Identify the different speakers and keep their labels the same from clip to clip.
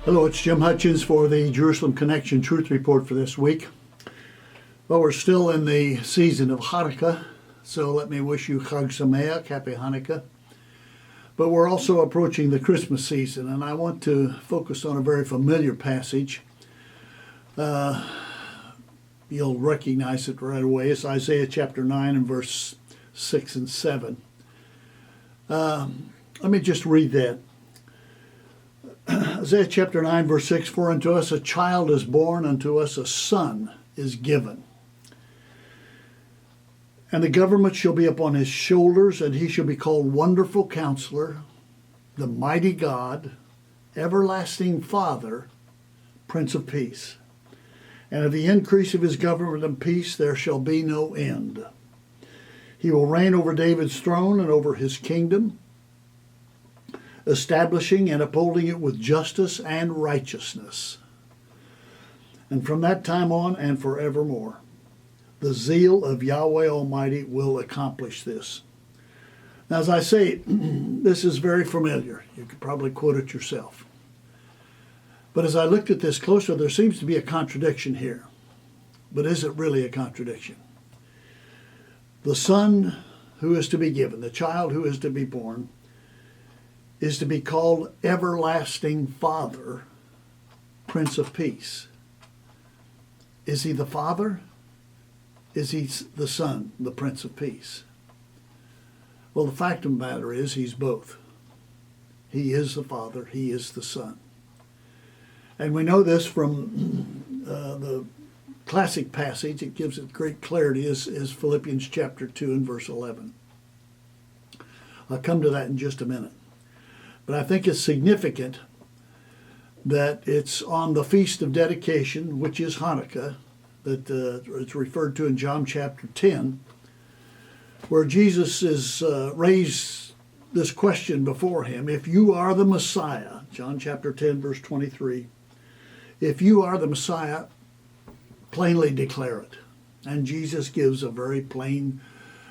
Speaker 1: Hello, it's Jim Hutchins for the Jerusalem Connection Truth Report for this week. Well, we're still in the season of Hanukkah, so let me wish you Chag Sameach, Happy Hanukkah. But we're also approaching the Christmas season, and I want to focus on a very familiar passage. You'll recognize it right away. It's Isaiah chapter 9 and verse 6 and 7. Let me just read that. Isaiah chapter 9 verse 6, For unto us a child is born, unto us a son is given. And the government shall be upon his shoulders, and he shall be called Wonderful Counselor, the Mighty God, Everlasting Father, Prince of Peace. And of the increase of his government and peace there shall be no end. He will reign over David's throne and over his kingdom, establishing and upholding it with justice and righteousness. And from that time on and forevermore, the zeal of Yahweh Almighty will accomplish this. Now, as I say, this is very familiar. You could probably quote it yourself. But as I looked at this closer, there seems to be a contradiction here. But is it really a contradiction? The son who is to be given, the child who is to be born, is to be called Everlasting Father, Prince of Peace. Is he the Father? Is he the Son, the Prince of Peace? Well, the fact of the matter is he's both. He is the Father, he is the Son. And we know this from the classic passage. It gives it great clarity, is Philippians chapter 2 and verse 11. I'll come to that in just a minute. But I think it's significant that it's on the Feast of Dedication, which is Hanukkah, that it's referred to in John chapter 10, where Jesus is raised this question before him. If you are the Messiah, John chapter 10, verse 23, if you are the Messiah, plainly declare it. And Jesus gives a very plain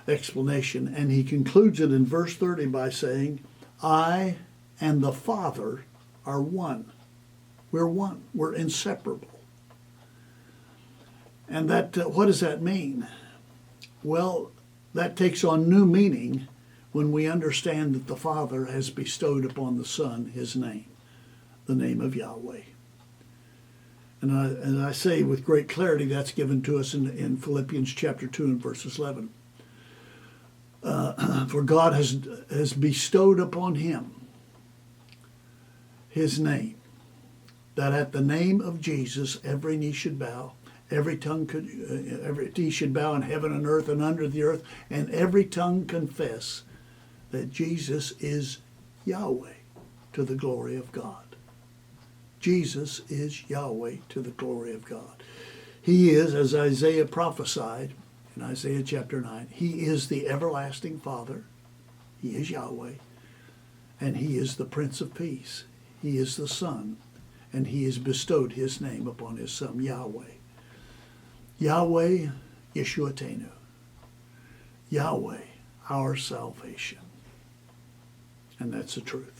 Speaker 1: explanation, and he concludes it in verse 30 by saying, I and the Father are one. We're one. We're inseparable. And that, what does that mean? Well, that takes on new meaning when we understand that the Father has bestowed upon the Son his name, the name of Yahweh. And I say with great clarity that's given to us in Philippians chapter 2 and verses 11. For God has bestowed upon him his name, that at the name of Jesus every knee should bow, every knee should bow in heaven and earth and under the earth, and every tongue confess that Jesus is Yahweh to the glory of God. Jesus is Yahweh to the glory of God. He is, as Isaiah prophesied in Isaiah chapter 9, he is the everlasting Father. He is Yahweh. And he is the Prince of Peace. He is the Son, and he has bestowed his name upon his Son, Yahweh. Yahweh, Yeshuatenu. Yahweh, our salvation. And that's the truth.